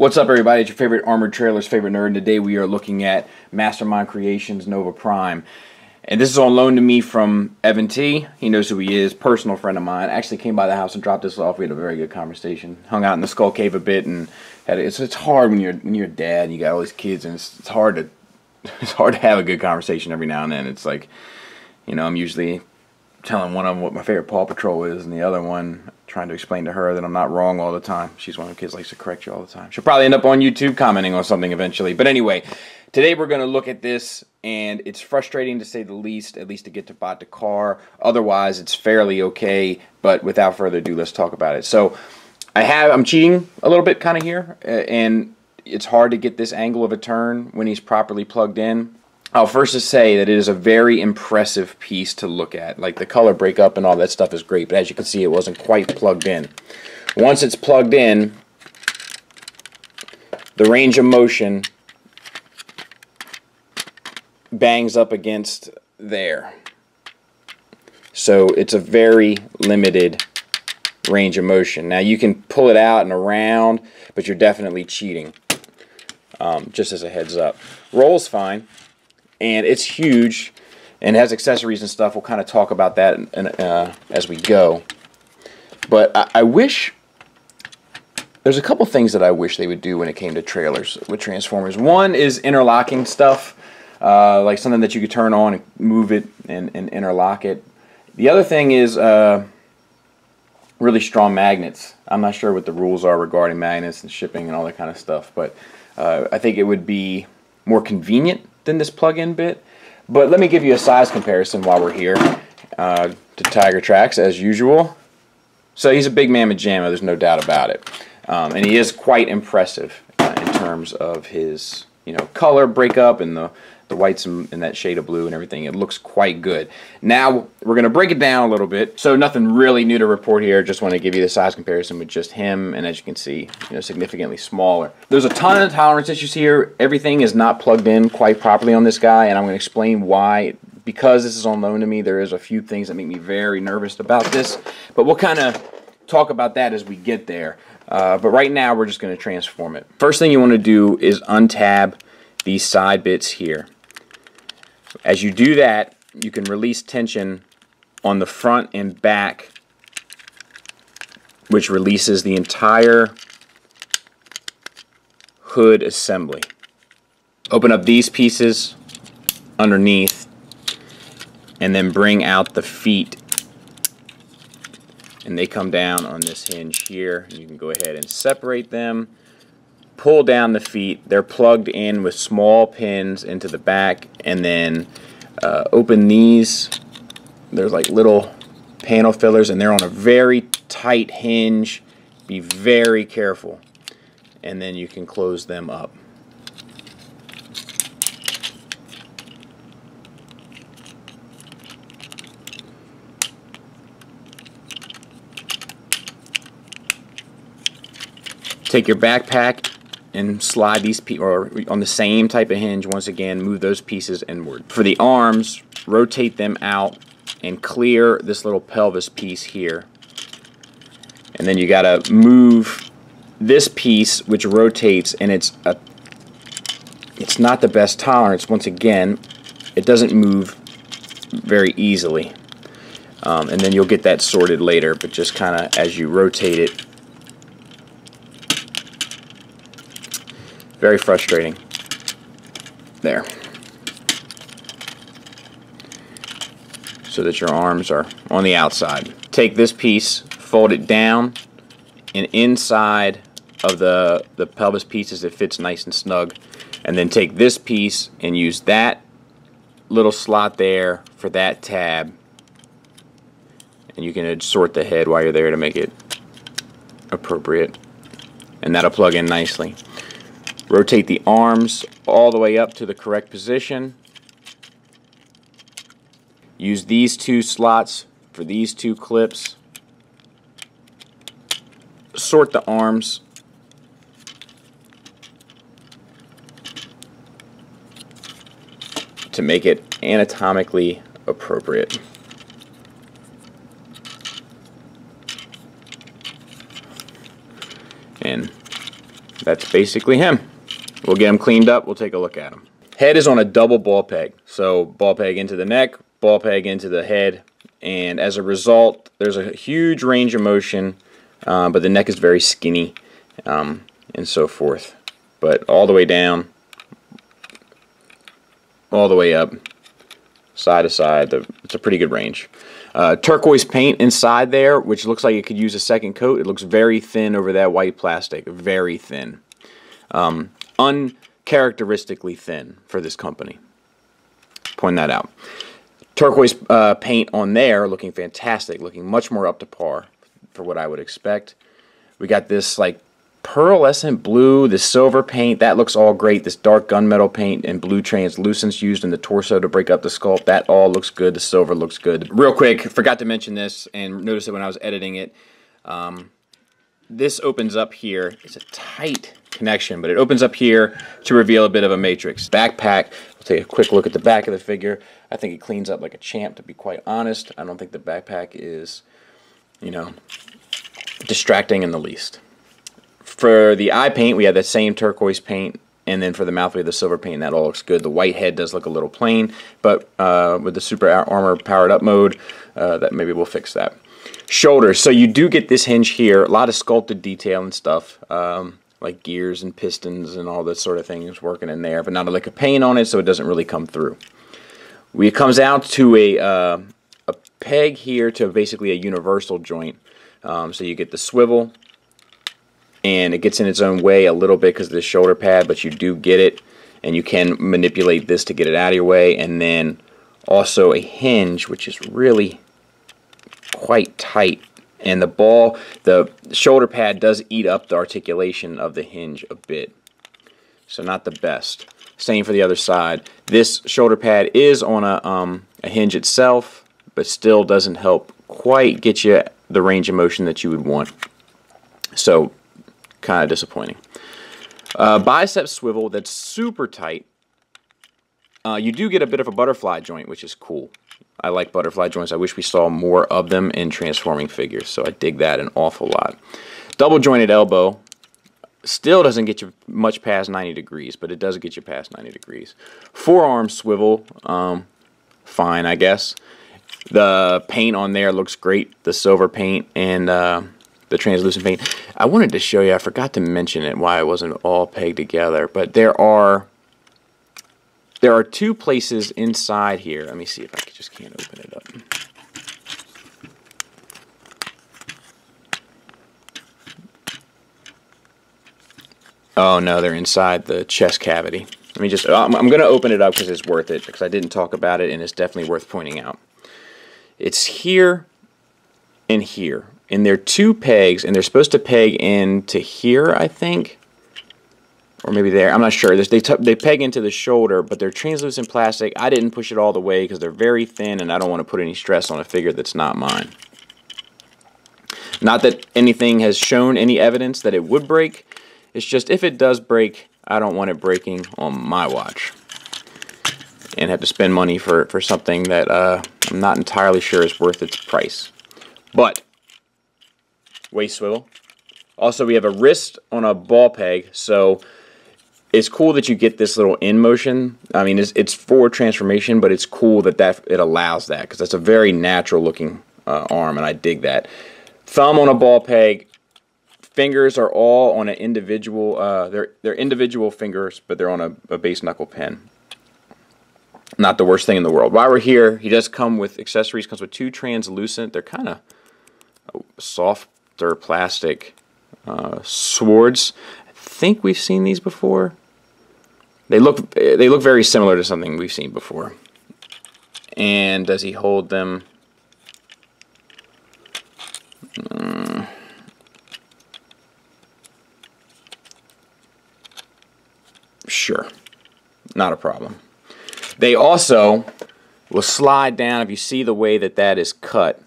What's up, everybody? It's your favorite armored trailer's favorite nerd. Today we are looking at Mastermind Creations Nova Prime. And this is on loan to me from Evan T. He knows who he is, personal friend of mine. Actually came by the house and dropped this off. We had a very good conversation. Hung out in the Skull Cave a bit, and it's hard when you're a dad and you got all these kids, and it's hard to have a good conversation every now and then. It's like, you know, I'm usually telling one of them what my favorite Paw Patrol is, and the other one trying to explain to her that I'm not wrong all the time. She's one of the kids that likes to correct you all the time. She'll probably end up on YouTube commenting on something eventually. But anyway, today we're going to look at this, and it's frustrating to say the least, at least to get to bot the car. Otherwise, it's fairly okay, but without further ado, let's talk about it. So, I'm cheating a little bit kind of here, and it's hard to get this angle of a turn when he's properly plugged in. I'll first just say that it is a very impressive piece to look at. Like, the color breakup and all that stuff is great, but as you can see, it wasn't quite plugged in. Once it's plugged in, the range of motion bangs up against there. So it's a very limited range of motion. Now, you can pull it out and around, but you're definitely cheating, just as a heads up. Rolls fine. And it's huge and has accessories and stuff. We'll kind of talk about that as we go. But I wish, there's a couple things that I wish they would do when it came to trailers with Transformers. One is interlocking stuff, like something that you could turn on and move it and interlock it. The other thing is really strong magnets. I'm not sure what the rules are regarding magnets and shipping and all that kind of stuff, but I think it would be more convenient than this plug-in bit. But let me give you a size comparison while we're here to Tiger Tracks as usual. So he's a big mamma jamma, there's no doubt about it, and he is quite impressive in terms of his, you know, color breakup and the whites and that shade of blue and everything. It looks quite good. Now we're going to break it down a little bit. So nothing really new to report here. Just want to give you the size comparison with just him, and as you can see, you know, significantly smaller. There's a ton of tolerance issues here. Everything is not plugged in quite properly on this guy, and I'm going to explain why. Because this is on loan to me, there is a few things that make me very nervous about this, but we'll kind of talk about that as we get there. But right now we're just going to transform it. First thing you want to do is untab these side bits here. As you do that, you can release tension on the front and back, which releases the entire hood assembly. Open up these pieces underneath, and then bring out the feet, and they come down on this hinge here. You can go ahead and separate them. Pull down the feet. They're plugged in with small pins into the back, and then open these. There's like little panel fillers, and they're on a very tight hinge. Be very careful, and then you can close them up. Take your backpack and slide these pieces, or on the same type of hinge, once again, move those pieces inward. For the arms, rotate them out and clear this little pelvis piece here. And then you gotta move this piece, which rotates, and it's not the best tolerance. Once again, it doesn't move very easily. And then you'll get that sorted later, but just kind of as you rotate it. Very frustrating. There. So that your arms are on the outside. Take this piece, fold it down, and inside of the pelvis pieces it fits nice and snug. And then take this piece and use that little slot there for that tab. And you can sort the head while you're there to make it appropriate. And that'll plug in nicely. Rotate the arms all the way up to the correct position. Use these two slots for these two clips. Sort the arms. To make it anatomically appropriate. And that's basically him. We'll get him cleaned up. We'll take a look at him. Head is on a double ball peg. So ball peg into the neck, ball peg into the head. And as a result, there's a huge range of motion, but the neck is very skinny and so forth. But all the way down, all the way up, side to side, it's a pretty good range. Turquoise paint inside there, which looks like it could use a second coat. It looks very thin over that white plastic, very thin. Uncharacteristically thin for this company. Point that out. Turquoise paint on there, looking fantastic, looking much more up to par for what I would expect. We got this like pearlescent blue, this silver paint, that looks all great. This dark gunmetal paint and blue translucence used in the torso to break up the sculpt, that all looks good. The silver looks good. Real quick, forgot to mention this and noticed it when I was editing it. This opens up here. It's a tight connection, but it opens up here to reveal a bit of a matrix. Backpack, we'll take a quick look at the back of the figure. I think it cleans up like a champ, to be quite honest. I don't think the backpack is, you know, distracting in the least. For the eye paint, we have that same turquoise paint, and then for the mouth, we have the silver paint. That all looks good. The white head does look a little plain, but with the super armor powered up mode, that maybe we'll fix that. Shoulders. So you do get this hinge here, a lot of sculpted detail and stuff, like gears and pistons and all this sort of things working in there, but not a lick of paint on it, so it doesn't really come through. It comes out to a peg here to basically a universal joint. So you get the swivel, and it gets in its own way a little bit because of the shoulder pad, but you do get it, and you can manipulate this to get it out of your way, and then also a hinge, which is really quite tight, and the shoulder pad does eat up the articulation of the hinge a bit, so not the best. Same for the other side. This shoulder pad is on a hinge itself, but still doesn't help quite get you the range of motion that you would want. So, kind of disappointing. Bicep swivel that's super tight. You do get a bit of a butterfly joint, which is cool. I like butterfly joints. I wish we saw more of them in transforming figures, so I dig that an awful lot. Double jointed elbow. Still doesn't get you much past 90 degrees, but it does get you past 90 degrees. Forearm swivel, fine, I guess. The paint on there looks great, the silver paint and the translucent paint. I wanted to show you, I forgot to mention it, why it wasn't all pegged together, but there are two places inside here. Let me see if I just can't open it up. Oh no, they're inside the chest cavity. Let me just, I'm going to open it up because it's worth it, because I didn't talk about it and it's definitely worth pointing out. It's here and here. And they're two pegs, and they're supposed to peg into here, I think. Or maybe there, I'm not sure. They peg into the shoulder, but they're translucent plastic. I didn't push it all the way because they're very thin, and I don't want to put any stress on a figure that's not mine. Not that anything has shown any evidence that it would break. It's just if it does break, I don't want it breaking on my watch. And have to spend money for something that I'm not entirely sure is worth its price. But, waist swivel. Also, we have a wrist on a ball peg, so it's cool that you get this little in motion. I mean, it's forward transformation, but it's cool that it allows that, because that's a very natural looking arm, and I dig that. Thumb on a ball peg. Fingers are all on an individual, they're individual fingers, but they're on a base knuckle pin. Not the worst thing in the world. While we're here, he does come with accessories, comes with two translucent, they're kind of softer plastic swords. I think we've seen these before. They look very similar to something we've seen before. And does he hold them? Sure, not a problem. They also will slide down. If you see the way that is cut,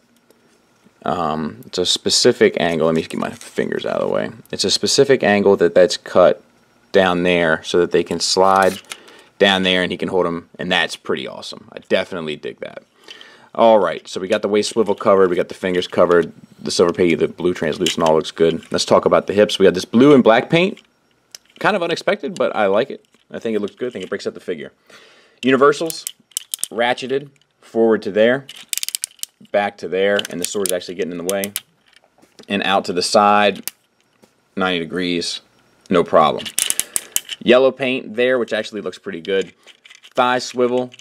it's a specific angle. Let me get my fingers out of the way. It's a specific angle that's cut down there so that they can slide down there and he can hold them, and that's pretty awesome. I definitely dig that. Alright, so we got the waist swivel covered, we got the fingers covered, the silver paint, the blue translucent, all looks good. Let's talk about the hips. We got this blue and black paint. kind of unexpected, but I like it. I think it looks good. I think it breaks up the figure. Universals, ratcheted forward to there, back to there, and the sword's actually getting in the way. And out to the side, 90 degrees, no problem. Yellow paint there, which actually looks pretty good. Thigh swivel,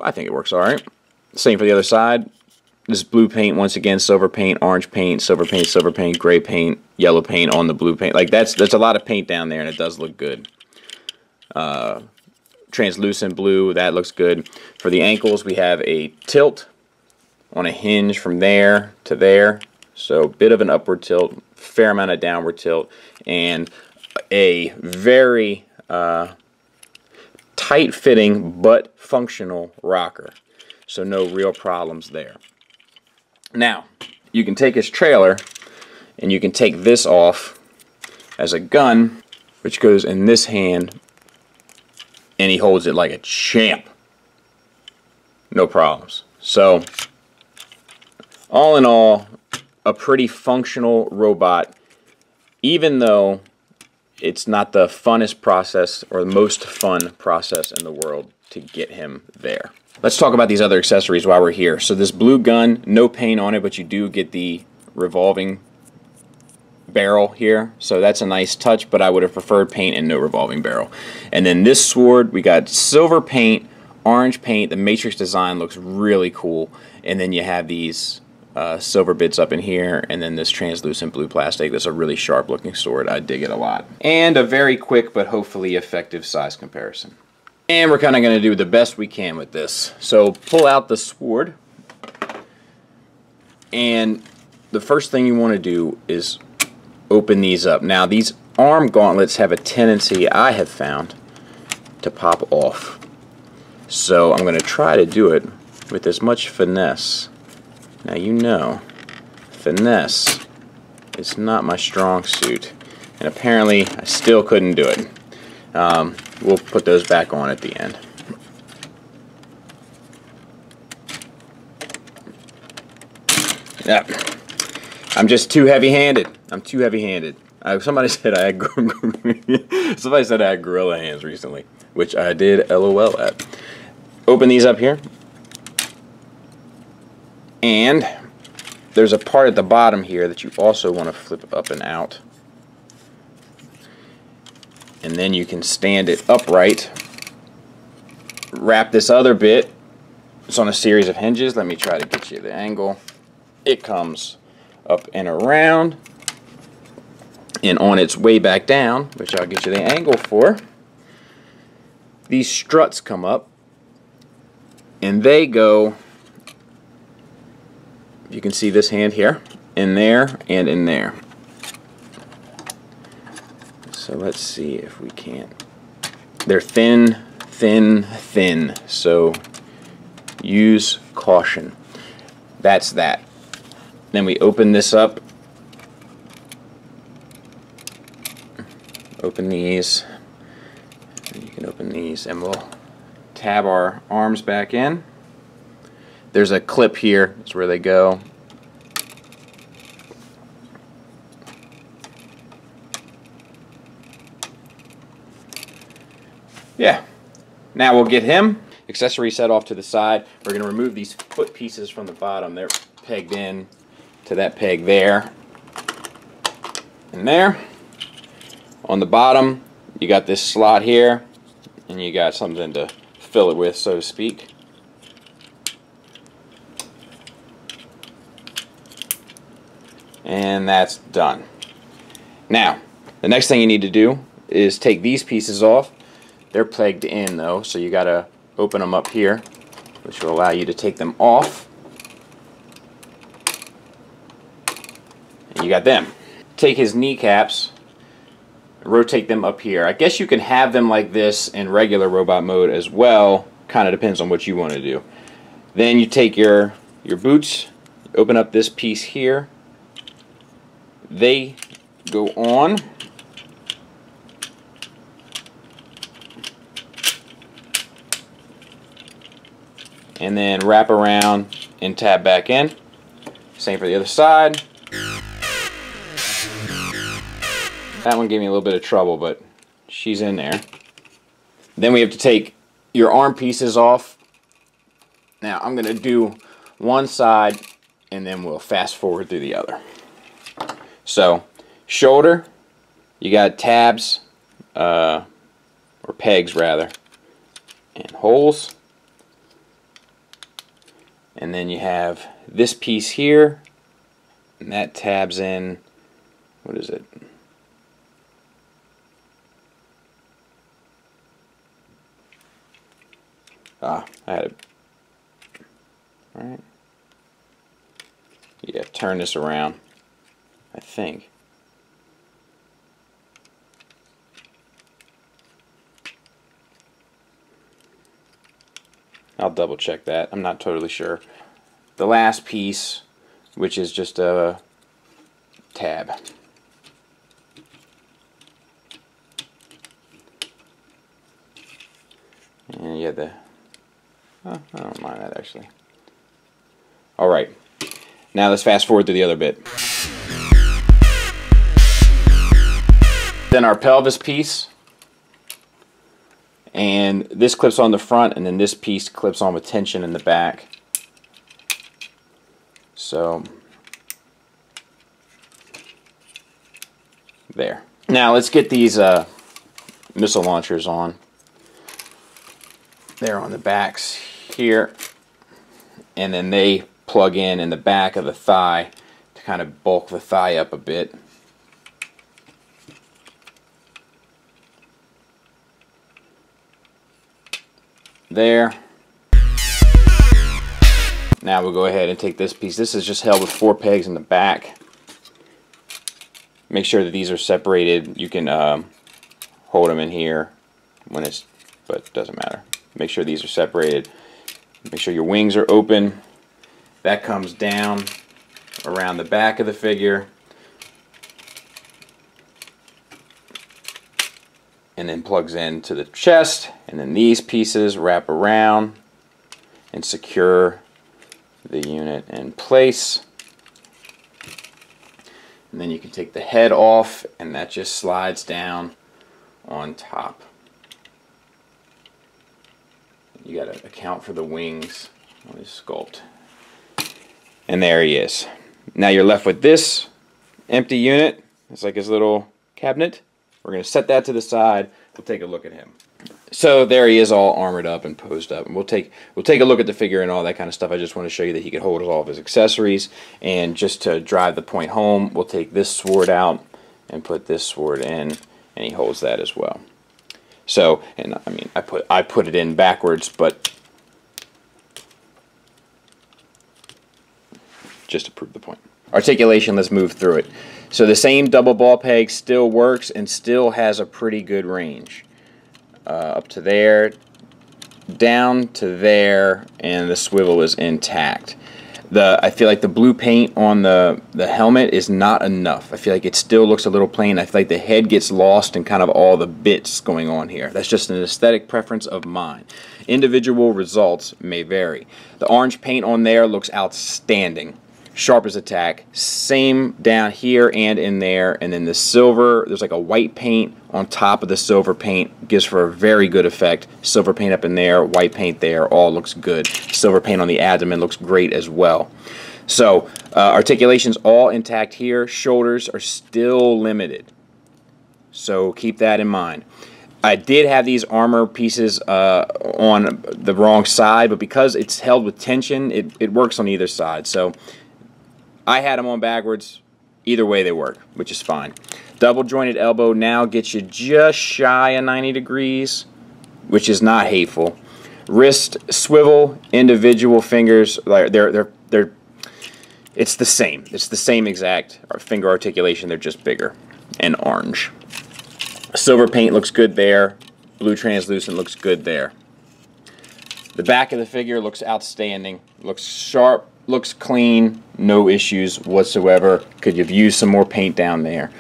I think it works alright. Same for the other side. This blue paint, once again, silver paint, orange paint, silver paint, gray paint, yellow paint on the blue paint. Like that's a lot of paint down there, and it does look good. Translucent blue, that looks good. For the ankles, we have a tilt on a hinge from there to there. So bit of an upward tilt, fair amount of downward tilt, and a very tight-fitting but functional rocker. So no real problems there. Now, you can take his trailer and you can take this off as a gun, which goes in this hand, and he holds it like a champ. No problems. So, all in all, a pretty functional robot, even though it's not the funnest process or the most fun process in the world to get him there. Let's talk about these other accessories while we're here. So this blue gun, no paint on it, but you do get the revolving barrel here. So that's a nice touch, but I would have preferred paint and no revolving barrel. And then this sword, we got silver paint, orange paint. The matrix design looks really cool. And then you have these silver bits up in here, and then this translucent blue plastic. That's a really sharp looking sword. I dig it a lot. And a very quick but hopefully effective size comparison. And we're kind of going to do the best we can with this. So pull out the sword, and the first thing you want to do is open these up. Now these arm gauntlets have a tendency, I have found, to pop off. So I'm going to try to do it with as much finesse. Now you know, finesse is not my strong suit, and apparently I still couldn't do it. We'll put those back on at the end. Yep. I'm just too heavy-handed. I'm too heavy-handed. Somebody said I had gorilla hands recently, which I did LOL at. Open these up here. And there's a part at the bottom here that you also want to flip up and out. And then you can stand it upright. Wrap this other bit. It's on a series of hinges. Let me try to get you the angle. It comes up and around. And on its way back down, which I'll get you the angle for, these struts come up. And they go, you can see this hand here, in there, and in there. So let's see if we can't. They're thin, thin, thin. So use caution. That's that. Then we open this up. Open these. And you can open these, and we'll tab our arms back in. There's a clip here. That's where they go. Yeah. Now we'll get him. Accessory set off to the side. We're going to remove these foot pieces from the bottom. They're pegged in to that peg there. And there. On the bottom, you got this slot here. And you got something to fill it with, so to speak. And that's done. Now, the next thing you need to do is take these pieces off. They're pegged in though, so you gotta open them up here, which will allow you to take them off. And you got them. Take his kneecaps, rotate them up here. I guess you can have them like this in regular robot mode as well. Kind of depends on what you want to do. Then you take your boots, open up this piece here. They go on. And then wrap around and tab back in. Same for the other side. That one gave me a little bit of trouble, but she's in there. Then we have to take your arm pieces off. Now I'm going to do one side and then we'll fast forward through the other. So, shoulder, you got tabs, or pegs rather, and holes. And then you have this piece here, and that tabs in, what is it? I had it. Alright. Yeah, turn this around, I think. I'll double check that. I'm not totally sure. The last piece, which is just a tab. And you have the... Oh, I don't mind that actually. Alright. Now let's fast forward to the other bit. Then our pelvis piece. And this clips on the front, and then this piece clips on with tension in the back. So, there. Now let's get these missile launchers on. They're on the backs here, and then they plug in the back of the thigh to kind of bulk the thigh up a bit. There. Now we'll go ahead and take this piece. This is just held with 4 pegs in the back. Make sure that these are separated. You can hold them in here when it's, but it doesn't matter. Make sure these are separated. Make sure your wings are open. That comes down around the back of the figure. And then plugs into the chest, and then these pieces wrap around and secure the unit in place. And then you can take the head off, and that just slides down on top. You got to account for the wings on his sculpt. And there he is. Now you're left with this empty unit. It's like his little cabinet. We're going to set that to the side. We'll take a look at him. So there he is, all armored up and posed up. And we'll take a look at the figure and all that kind of stuff. I just want to show you that he could hold all of his accessories. And just to drive the point home, we'll take this sword out and put this sword in, and he holds that as well. So, and I mean, I put it in backwards, but just to prove the point. Articulation, let's move through it. So the same double ball peg still works and still has a pretty good range. Up to there, down to there, and the swivel is intact. I feel like the blue paint on the helmet is not enough. I feel like it still looks a little plain. I feel like the head gets lost in kind of all the bits going on here. That's just an aesthetic preference of mine. Individual results may vary. The orange paint on there looks outstanding. Sharp as a tack. Same down here and in there. And then the silver, there's like a white paint on top of the silver paint. Gives for a very good effect. Silver paint up in there, white paint there, all looks good. Silver paint on the abdomen looks great as well. So, articulation's all intact here. Shoulders are still limited. So keep that in mind. I did have these armor pieces on the wrong side, but because it's held with tension, it works on either side. So I had them on backwards. Either way they work, which is fine. Double jointed elbow now gets you just shy of 90 degrees, which is not hateful. Wrist swivel, individual fingers, it's the same. It's the same exact finger articulation. They're just bigger and orange. Silver paint looks good there. Blue translucent looks good there. The back of the figure looks outstanding. Looks sharp. Looks clean, no issues whatsoever. Could have used some more paint down there.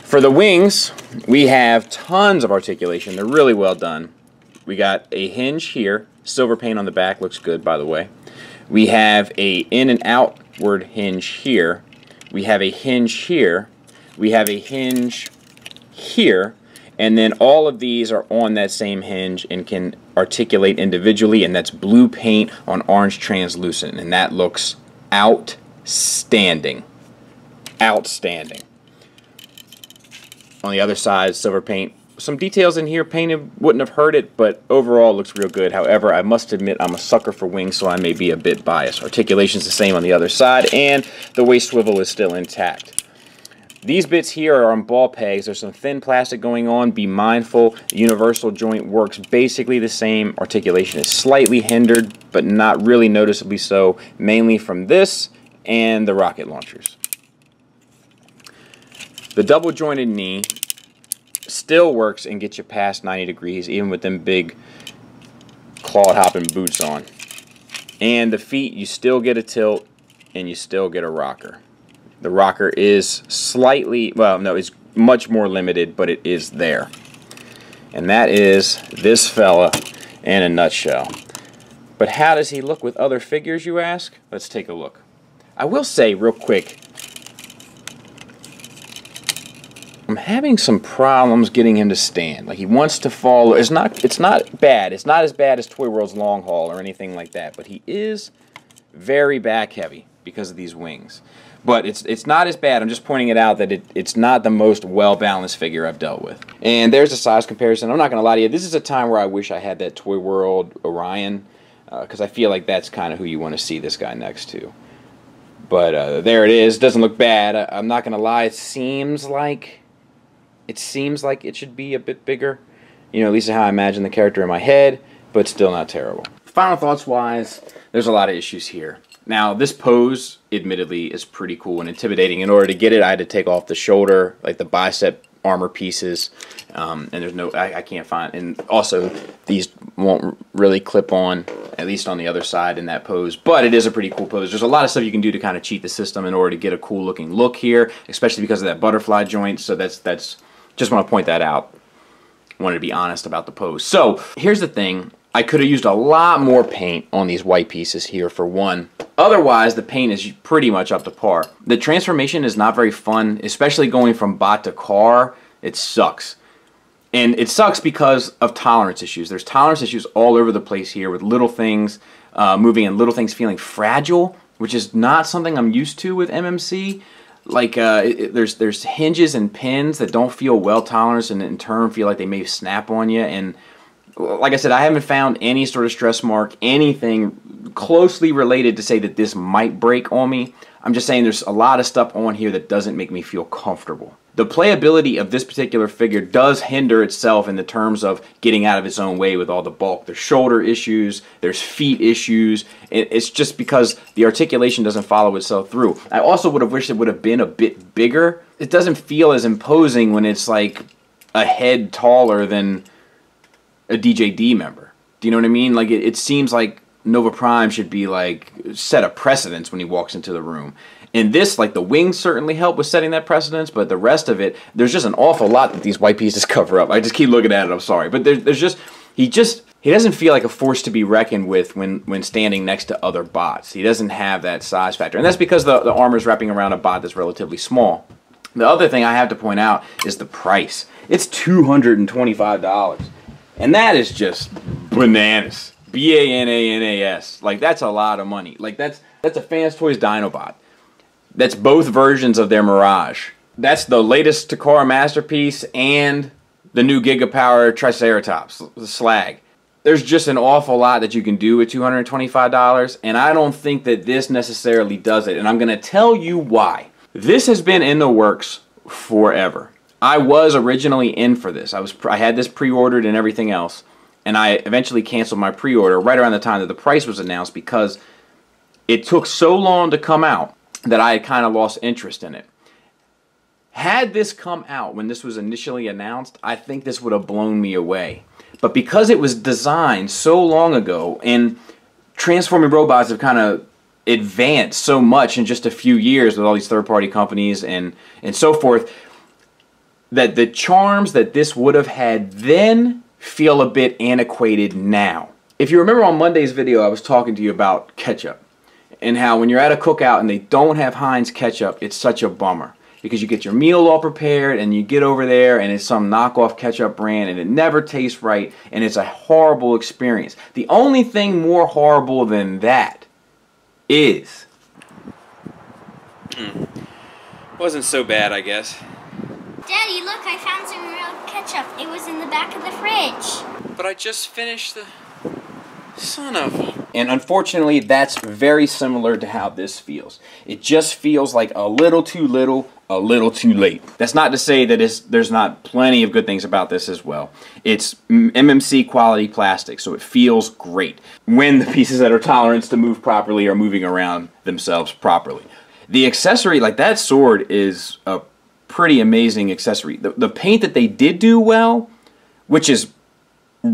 For the wings, we have tons of articulation. They're really well done. We got a hinge here. Silver paint on the back looks good, by the way. We have a in and outward hinge here. We have a hinge here. we have a hinge here, and then all of these are on that same hinge and can articulate individually, and that's blue paint on orange translucent, and that looks outstanding. Outstanding. On the other side, silver paint. Some details in here painted wouldn't have hurt it, but overall looks real good. However, I must admit I'm a sucker for wings, so I may be a bit biased. Articulation's the same on the other side, and the waist swivel is still intact. These bits here are on ball pegs. There's some thin plastic going on. Be mindful. The universal joint works basically the same. Articulation is slightly hindered, but not really noticeably so, mainly from this and the rocket launchers. The double jointed knee still works and gets you past 90 degrees, even with them big clawed hopping boots on. And the feet, you still get a tilt and you still get a rocker. The rocker is slightly, well, no, it's much more limited, but it is there. And that is this fella in a nutshell. But how does he look with other figures, you ask? Let's take a look. I will say real quick, I'm having some problems getting him to stand. Like, he wants to fall. It's not bad. It's not as bad as ToyWorld's long haul or anything like that, but he is very back heavy because of these wings. But it's not as bad. I'm just pointing it out that it's not the most well-balanced figure I've dealt with. And there's a size comparison. I'm not going to lie to you. This is a time where I wish I had that ToyWorld Orion, because I feel like that's kind of who you want to see this guy next to. But there it is. Doesn't look bad. I'm not going to lie. It seems like it should be a bit bigger. You know, at least how I imagine the character in my head, but still not terrible. Final thoughts-wise, there's a lot of issues here. Now, this pose, admittedly, is pretty cool and intimidating. In order to get it, I had to take off the shoulder, like the bicep armor pieces, and there's no, I can't find, and also, these won't really clip on, at least on the other side in that pose, but it is a pretty cool pose. There's a lot of stuff you can do to kind of cheat the system in order to get a cool looking look here, especially because of that butterfly joint, so that's just want to point that out. Wanted to be honest about the pose. So, here's the thing. I could have used a lot more paint on these white pieces here for one. Otherwise, the paint is pretty much up to par. The transformation is not very fun, especially going from bot to car. It sucks. And it sucks because of tolerance issues. There's tolerance issues all over the place here with little things moving and little things feeling fragile, which is not something I'm used to with MMC. Like, there's hinges and pins that don't feel well toleranced and in turn feel like they may snap on you. And like I said, I haven't found any sort of stress mark, anything closely related to say that this might break on me. I'm just saying there's a lot of stuff on here that doesn't make me feel comfortable. The playability of this particular figure does hinder itself in the terms of getting out of its own way with all the bulk. There's shoulder issues, there's feet issues. It's just because the articulation doesn't follow itself through. I also would have wished it would have been a bit bigger. It doesn't feel as imposing when it's like a head taller than a DJD member. Do you know what I mean? Like, it seems like Nova Prime should be like set a precedence when he walks into the room. In this, like, the wings certainly help with setting that precedence, but the rest of it, there's just an awful lot that these white pieces cover up. I just keep looking at it, I'm sorry. But there's just, he doesn't feel like a force to be reckoned with when standing next to other bots. He doesn't have that size factor. And that's because the armor's wrapping around a bot that's relatively small. The other thing I have to point out is the price. It's $225. And that is just bananas. B-A-N-A-N-A-S. Like, that's a lot of money. Like, that's a Fanstoys Dinobot. That's both versions of their Mirage. That's the latest Takara Masterpiece and the new Gigapower Triceratops, the Slag. There's just an awful lot that you can do with $225, and I don't think that this necessarily does it, and I'm going to tell you why. This has been in the works forever. I was originally in for this. I had this pre-ordered and everything else, and I eventually canceled my pre-order right around the time that the price was announced because it took so long to come out that I had kind of lost interest in it. Had this come out when this was initially announced, I think this would have blown me away. But because it was designed so long ago, and transforming robots have kind of advanced so much in just a few years with all these third-party companies and so forth, that the charms that this would have had then feel a bit antiquated now. If you remember on Monday's video, I was talking to you about ketchup and how when you're at a cookout and they don't have Heinz ketchup, it's such a bummer. because you get your meal all prepared and you get over there and it's some knockoff ketchup brand and it never tastes right and it's a horrible experience. The only thing more horrible than that is... Wasn't so bad, I guess. Daddy, look, I found some real ketchup. It was in the back of the fridge. But I just finished the... Son of... And unfortunately, that's very similar to how this feels. It just feels like a little too little, a little too late. That's not to say that there's not plenty of good things about this as well. It's MMC quality plastic, so it feels great when the pieces that are tolerant to move properly are moving around themselves properly. The accessory, like that sword, is a pretty amazing accessory. The paint that they did do well, which is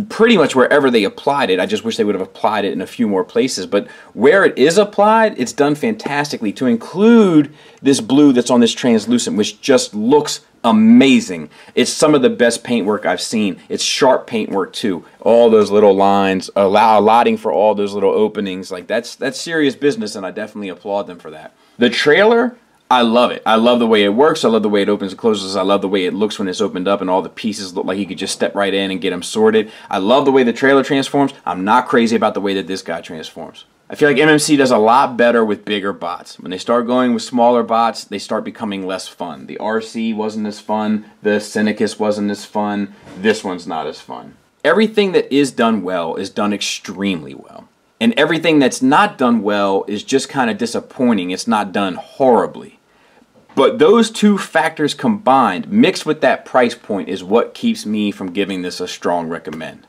pretty much wherever they applied it. I just wish they would have applied it in a few more places. But where it is applied, it's done fantastically, to include this blue that's on this translucent, which just looks amazing. It's some of the best paintwork I've seen. It's sharp paintwork too. All those little lines, allotting for all those little openings. Like that's serious business, and I definitely applaud them for that. The trailer, I love it. I love the way it works. I love the way it opens and closes. I love the way it looks when it's opened up and all the pieces look like you could just step right in and get them sorted. I love the way the trailer transforms. I'm not crazy about the way that this guy transforms. I feel like MMC does a lot better with bigger bots. When they start going with smaller bots, they start becoming less fun. The RC wasn't as fun. The Synicus wasn't as fun. This one's not as fun. Everything that is done well is done extremely well. And everything that's not done well is just kind of disappointing. It's not done horribly. But those two factors combined, mixed with that price point, is what keeps me from giving this a strong recommend.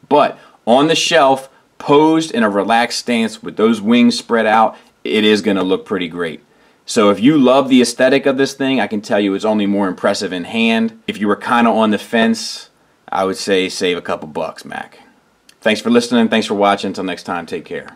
But on the shelf, posed in a relaxed stance with those wings spread out, it is going to look pretty great. So if you love the aesthetic of this thing, I can tell you it's only more impressive in hand. If you were kind of on the fence, I would say save a couple bucks, Mac. Thanks for listening. Thanks for watching. Until next time, take care.